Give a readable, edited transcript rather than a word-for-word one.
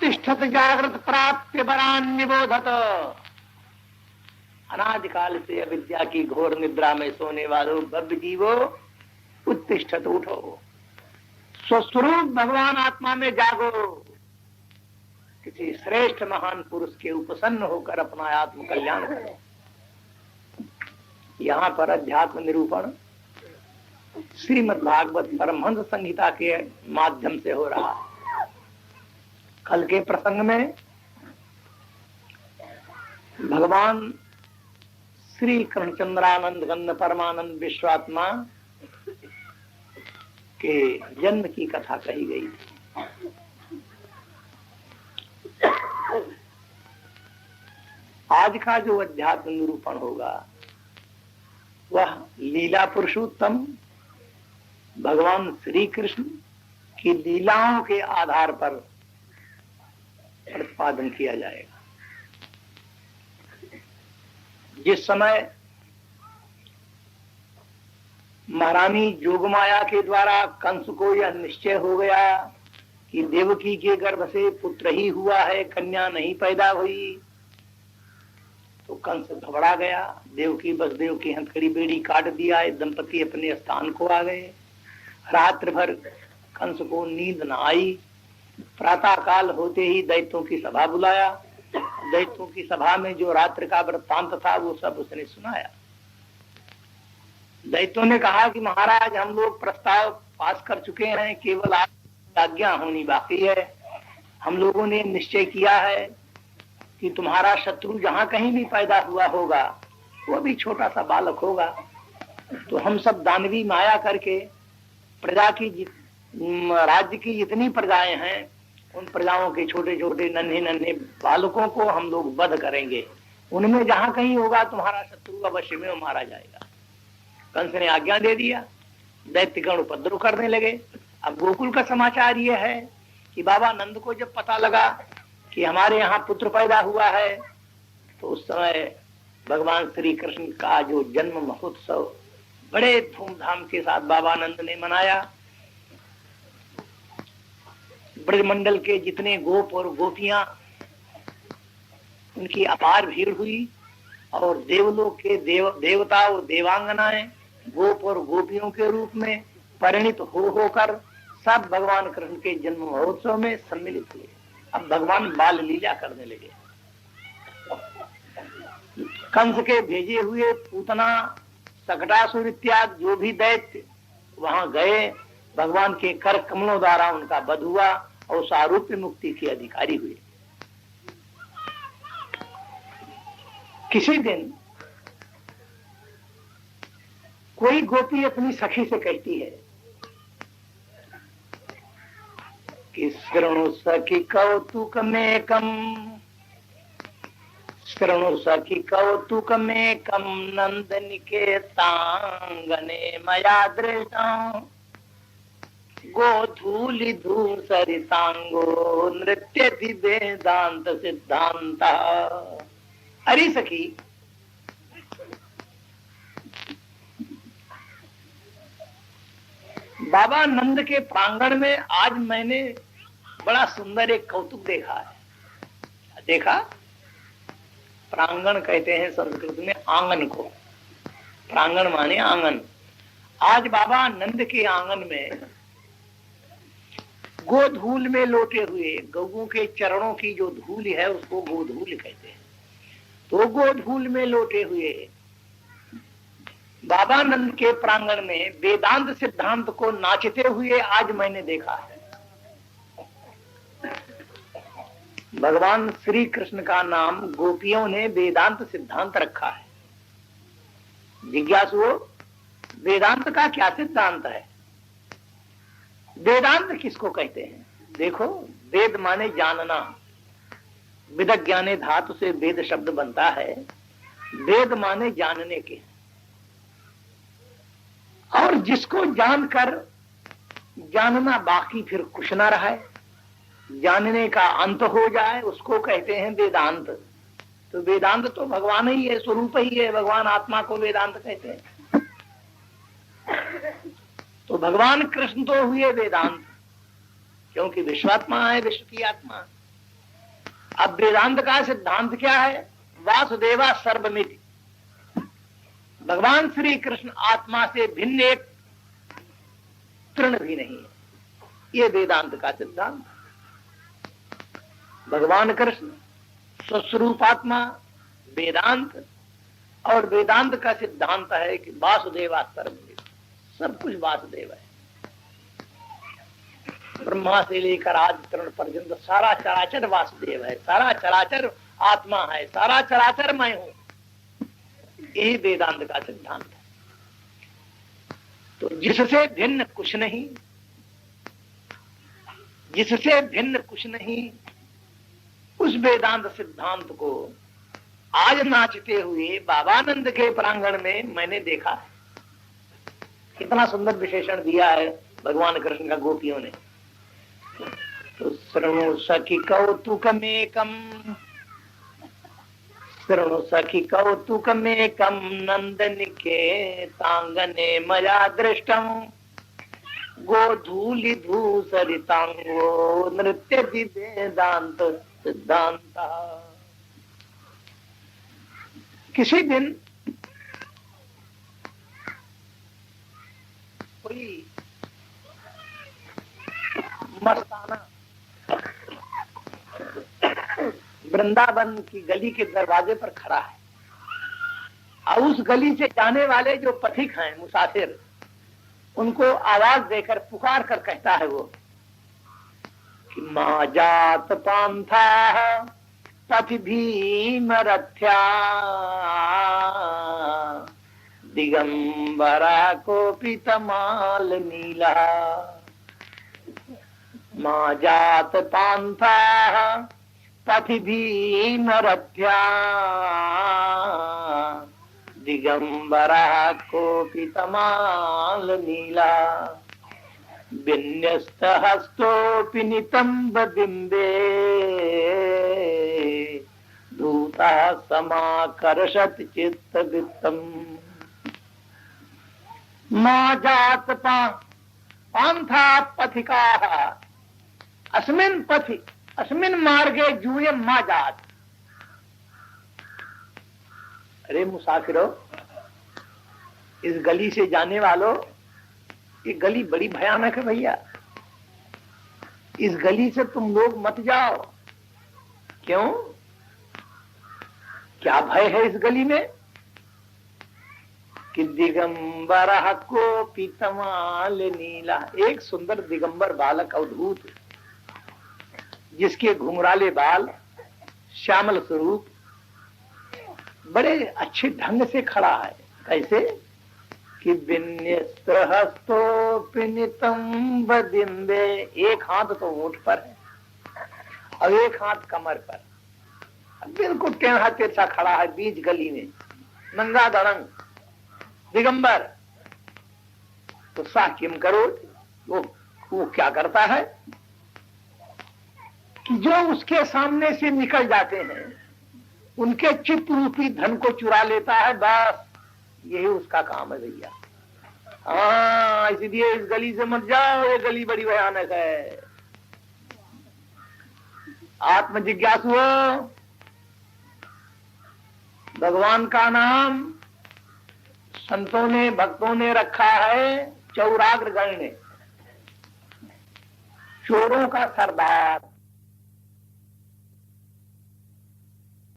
उत्तिष्ठत जागृत प्राप्य बरान निबोधत। अनादिकाल से अविद्या की घोर निद्रा में सोने वालों भव्य जीवो, उत्तिष्ठत उठो, स्वस्वरूप भगवान आत्मा में जागो। किसी श्रेष्ठ महान पुरुष के उपसन्न होकर अपना आत्म कल्याण करो। यहाँ पर अध्यात्म निरूपण श्रीमद् भागवत परमहंस संहिता के माध्यम से हो रहा है। कल के प्रसंग में भगवान श्री कृष्णचंद्रानंद गंध परमानंद विश्वात्मा के जन्म की कथा कही गई थी। आज का जो अध्यात्म निरूपण होगा वह लीला पुरुषोत्तम भगवान श्री कृष्ण की लीलाओं के आधार पर प्रतिपादन किया जाएगा। जिस समय महारानी जोगमाया के द्वारा कंस को यह निश्चय हो गया कि देवकी के गर्भ से पुत्र ही हुआ है, कन्या नहीं पैदा हुई, तो कंस घबरा गया। देवकी वसुदेव की हथकड़ी बेड़ी काट दिया। दंपति अपने स्थान को आ गए। रात्र भर कंस को नींद न आई। प्रातः काल होते ही दैत्यों की सभा बुलाया। दैत्यों की सभा में जो रात्र का वृत्तांत था वो सब उसने सुनाया। दैत्यों ने कहा कि महाराज, हम लोग प्रस्ताव पास कर चुके हैं, केवल आपकी आज्ञा होनी बाकी है। हम लोगों ने निश्चय किया है कि तुम्हारा शत्रु जहां कहीं भी पैदा हुआ होगा वो भी छोटा सा बालक होगा, तो हम सब दानवी माया करके प्रजा की राज्य की जितनी प्रजाएं हैं उन प्रजाओं के छोटे छोटे नन्हे नन्हे बालकों को हम लोग वध करेंगे। उनमें जहां कहीं होगा तुम्हारा शत्रु अवश्य में मारा जाएगा। कंस ने आज्ञा दे दिया। दैत्यगण उपद्रव करने लगे। अब गोकुल का समाचार ये है कि बाबा नंद को जब पता लगा कि हमारे यहाँ पुत्र पैदा हुआ है, तो उस समय भगवान श्री कृष्ण का जो जन्म महोत्सव बड़े धूमधाम के साथ बाबा नंद ने मनाया। ब्रजमंडल के जितने गोप और गोपियां, उनकी अपार भीड़ हुई और देवलोक के देवता और देवांगनाएं गोप और गोपियों के रूप में परिणित होकर सब भगवान कृष्ण के जन्म महोत्सव में सम्मिलित हुए। अब भगवान बाल लीला करने लगे। कंस के भेजे हुए पूतना, सकटासुर इत्यादि जो भी दैत्य वहां गए, भगवान के कर कमलों द्वारा उनका वध हुआ और सारूप्य मुक्ति के अधिकारी हुए। किसी दिन कोई गोपी अपनी सखी से कहती है कि शृणु सखी कौतुकमेकम, शृणु सखी कौतुकमेकम नंदनिकेतांगने मया दृष्टं गोधूलि धूसरितांगो नृत्यति वेदांत सिद्धांतः। अरे सखी, बाबा नंद के प्रांगण में आज मैंने बड़ा सुंदर एक कौतुक देखा है। देखा? प्रांगण कहते हैं संस्कृत में आंगन को। प्रांगण माने आंगन। आज बाबा नंद के आंगन में गोधूल में लोटे हुए गौओं के चरणों की जो धूल है उसको गोधूल कहते हैं। तो गोधूल में लोटे हुए बाबा नंद के प्रांगण में वेदांत सिद्धांत को नाचते हुए आज मैंने देखा है। भगवान श्री कृष्ण का नाम गोपियों ने वेदांत सिद्धांत रखा है। जिज्ञासुओं, वेदांत का क्या सिद्धांत है? वेदांत किसको कहते हैं? देखो, वेद माने जानना। विदज्ञाने धातु से वेद शब्द बनता है। वेद माने जानने के, और जिसको जानकर जानना बाकी फिर कुछ ना रहा, जानने का अंत हो जाए, उसको कहते हैं वेदांत। तो वेदांत तो भगवान ही है, स्वरूप ही है। भगवान आत्मा को वेदांत कहते हैं। तो भगवान कृष्ण तो हुए वेदांत, क्योंकि विश्वात्मा है, विश्व की आत्मा। अब वेदांत का सिद्धांत क्या है? वासुदेवा सर्वमिति। भगवान श्री कृष्ण आत्मा से भिन्न एक तृण भी नहीं है, ये वेदांत का सिद्धांत। भगवान कृष्ण स्वस्वरूपात्मा वेदांत, और वेदांत का सिद्धांत है कि वासुदेवा सर्वमिति, सब कुछ वासुदेव है। ब्रह्मा से लेकर आज तृण पर्यंत सारा चराचर वासुदेव है, सारा चराचर आत्मा है, सारा चराचर मैं हूं, यही वेदांत का सिद्धांत है। तो जिससे भिन्न कुछ नहीं, जिससे भिन्न कुछ नहीं, उस वेदांत सिद्धांत को आज नाचते हुए बाबानंद के प्रांगण में मैंने देखा है। कितना सुंदर विशेषण दिया है भगवान कृष्ण का गोपियों ने। तो शृणु सखी कौतुकमेकम, शृणु सखी कौतुकमेकम नंदनिके तांगने मया दृष्टम गोधूलि धूसरितांगो नृत्य वेदांत सिद्धांत। किसी दिन कोई मस्ताना वृंदावन की गली के दरवाजे पर खड़ा है, और उस गली से जाने वाले जो पथिक हैं, मुसाफिर, उनको आवाज देकर पुकार कर कहता है वो कि माँ जात पांथा पथ भीम रथ्या दिगंबरा कोपी तमाल नीला। माँ जात पांथा पथ भीम रथ्या दिगंबरा कोपी तमाल नीला। विन्यस्त हस्तोपि नितंब बिंबे धूता समाकर्षत चित्त वित्तम। माँ जात पांथा पथिका अस्मिन् पथि अस्मिन् मार्गे जूय माँ जात। अरे मुसाफिरों, इस गली से जाने वालों, ये गली बड़ी भयानक है भैया, इस गली से तुम लोग मत जाओ। क्यों? क्या भय है इस गली में? कि दिगंबर को पीतमाल नीला, एक सुंदर दिगंबर बालक अवधूत, जिसके घुंघराले बाल, श्यामल स्वरूप, बड़े अच्छे ढंग से खड़ा है। कैसे? कि विन्यस्त हस्तो पिनितंब दिंबे, एक हाथ तो होंठ पर है और एक हाथ कमर पर, बिल्कुल टेढ़ा तिरछा खड़ा है बीच गली में, नंगा दड़ंग दिगंबर। तो सा किम करो, वो क्या करता है कि जो उसके सामने से निकल जाते हैं उनके चित्त रूपी धन को चुरा लेता है, बस यही उसका काम है भैया। हाँ, इसलिए इस गली से मत जाओ, ये गली बड़ी भयानक है। आत्म जिज्ञासु हो, भगवान का नाम संतों ने, भक्तों ने रखा है चौराग्र गण ने, चोरों का सरदार,